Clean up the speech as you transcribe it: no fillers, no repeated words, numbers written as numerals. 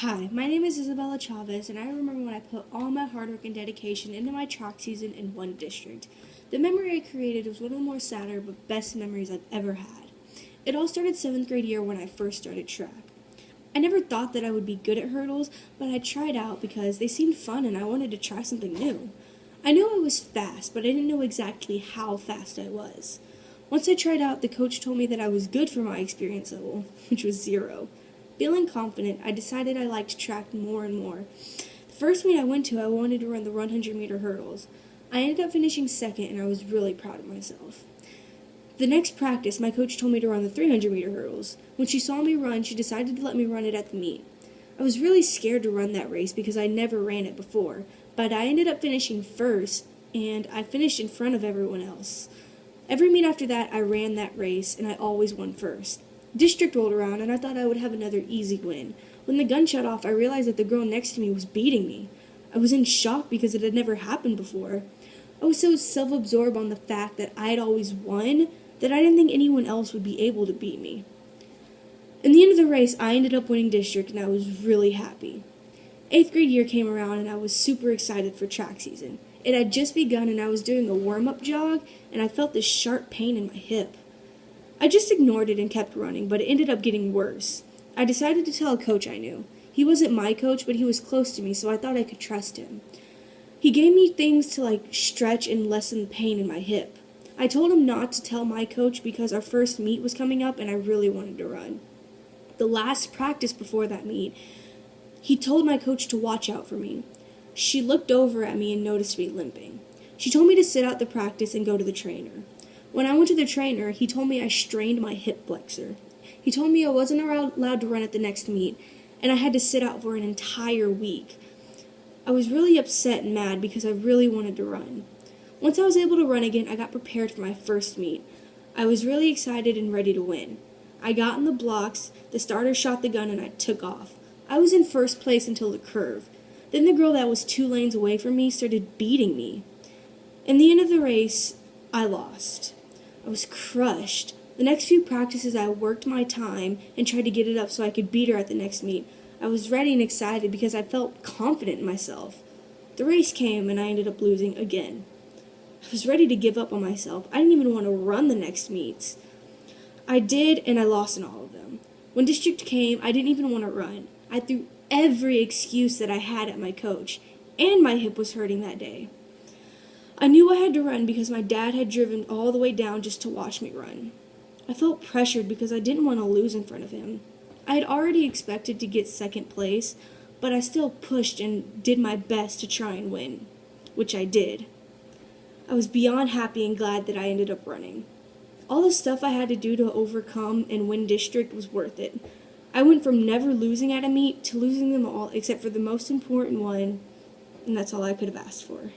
Hi, my name is Isabella Chavez, and I remember when I put all my hard work and dedication into my track season in one district. The memory I created was one of the more sadder but best memories I've ever had. It all started 7th grade year when I first started track. I never thought that I would be good at hurdles, but I tried out because they seemed fun and I wanted to try something new. I knew I was fast, but I didn't know exactly how fast I was. Once I tried out, the coach told me that I was good for my experience level, which was 0. Feeling confident, I decided I liked track more and more. The first meet I went to, I wanted to run the 100-meter hurdles. I ended up finishing second, and I was really proud of myself. The next practice, my coach told me to run the 300-meter hurdles. When she saw me run, she decided to let me run it at the meet. I was really scared to run that race because I never ran it before, but I ended up finishing first, and I finished in front of everyone else. Every meet after that, I ran that race, and I always won first. District rolled around, and I thought I would have another easy win. When the gun shut off, I realized that the girl next to me was beating me. I was in shock because it had never happened before. I was so self-absorbed on the fact that I had always won that I didn't think anyone else would be able to beat me. In the end of the race, I ended up winning district, and I was really happy. 8th grade year came around, and I was super excited for track season. It had just begun, and I was doing a warm-up jog, and I felt this sharp pain in my hip. I just ignored it and kept running, but it ended up getting worse. I decided to tell a coach I knew. He wasn't my coach, but he was close to me, so I thought I could trust him. He gave me things to stretch and lessen the pain in my hip. I told him not to tell my coach because our first meet was coming up and I really wanted to run. The last practice before that meet, he told my coach to watch out for me. She looked over at me and noticed me limping. She told me to sit out the practice and go to the trainer. When I went to the trainer, he told me I strained my hip flexor. He told me I wasn't allowed to run at the next meet, and I had to sit out for an entire week. I was really upset and mad because I really wanted to run. Once I was able to run again, I got prepared for my first meet. I was really excited and ready to win. I got in the blocks, the starter shot the gun, and I took off. I was in first place until the curve. Then the girl that was 2 lanes away from me started beating me. In the end of the race, I lost. I was crushed. The next few practices, I worked my time and tried to get it up so I could beat her at the next meet. I was ready and excited because I felt confident in myself. The race came and I ended up losing again. I was ready to give up on myself. I didn't even want to run the next meets. I did, and I lost in all of them. When district came, I didn't even want to run. I threw every excuse that I had at my coach, and my hip was hurting that day. I knew I had to run because my dad had driven all the way down just to watch me run. I felt pressured because I didn't want to lose in front of him. I had already expected to get second place, but I still pushed and did my best to try and win, which I did. I was beyond happy and glad that I ended up running. All the stuff I had to do to overcome and win district was worth it. I went from never losing at a meet to losing them all except for the most important one, and that's all I could have asked for.